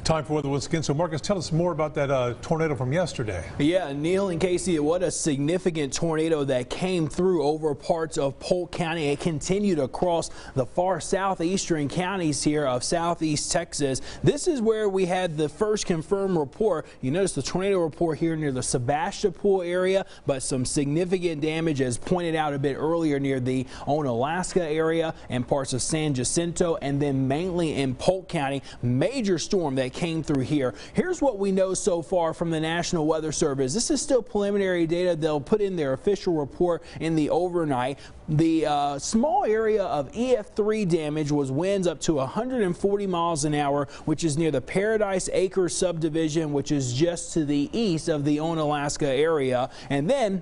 Time for weather once again. So Marcus, tell us more about that tornado from yesterday. Yeah, Neil and Casey, what a significant tornado that came through over parts of Polk County. It continued across the far southeastern counties here of southeast Texas. This is where we had the first confirmed report. You notice the tornado report here near the Sebastopol area, but some significant damage as pointed out a bit earlier near the Onalaska area and parts of San Jacinto, and then mainly in Polk County. Major storm that came through here. Here's what we know so far from the National Weather Service. This is still preliminary data. They'll put in their official report in the overnight. The small area of EF3 damage was winds up to 140 miles an hour, which is near the Paradise Acres subdivision, which is just to the east of the Onalaska area, and then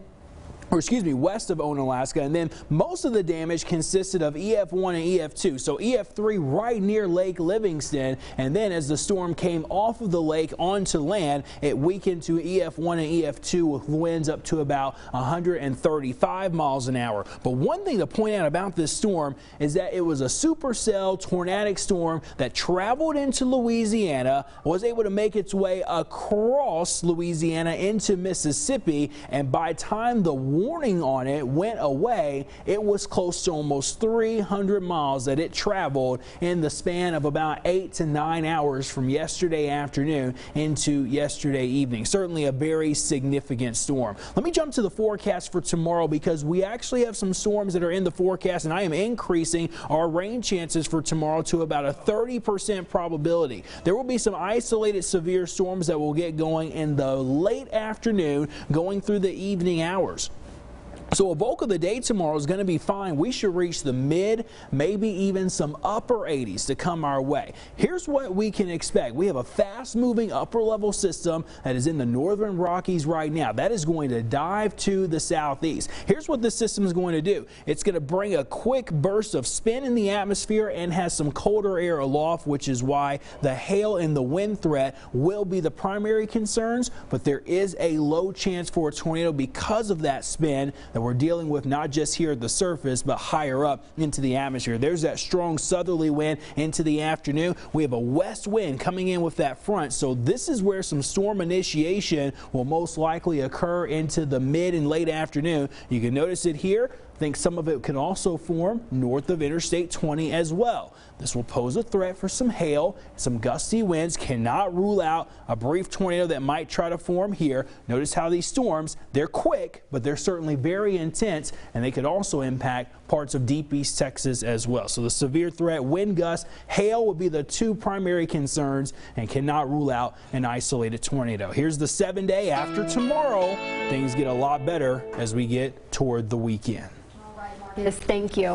west of Onalaska, and then most of the damage consisted of EF1 and EF2. So EF3 right near Lake Livingston, and then as the storm came off of the lake onto land, it weakened to EF1 and EF2 with winds up to about 135 miles an hour. But one thing to point out about this storm is that it was a supercell tornadic storm that traveled into Louisiana, was able to make its way across Louisiana into Mississippi, and by the time the warning on it went away, it was close to almost 300 miles that it traveled in the span of about 8 to 9 hours from yesterday afternoon into yesterday evening. Certainly a very significant storm. Let me jump to the forecast for tomorrow, because we actually have some storms that are in the forecast, and I am increasing our rain chances for tomorrow to about a 30% probability. There will be some isolated severe storms that will get going in the late afternoon going through the evening hours. So a bulk of the day tomorrow is going to be fine. We should reach the mid, maybe even some upper 80s to come our way. Here's what we can expect. We have a fast-moving upper-level system that is in the northern Rockies right now. That is going to dive to the southeast. Here's what this system is going to do. It's going to bring a quick burst of spin in the atmosphere and has some colder air aloft, which is why the hail and the wind threat will be the primary concerns, but there is a low chance for a tornado because of that spin that we're dealing with, not just here at the surface, but higher up into the atmosphere. There's that strong southerly wind into the afternoon. We have a west wind coming in with that front, so this is where some storm initiation will most likely occur into the mid and late afternoon. You can notice it here. I think some of it can also form north of Interstate 20 as well. This will pose a threat for some hail, some gusty winds. Cannot rule out a brief tornado that might try to form here. Notice how these storms, they're quick, but they're certainly very intense, and they could also impact parts of deep East Texas as well. So the severe threat, wind gusts, hail will be the two primary concerns, and cannot rule out an isolated tornado. Here's the 7-day after tomorrow. Things get a lot better as we get toward the weekend. Yes, thank you.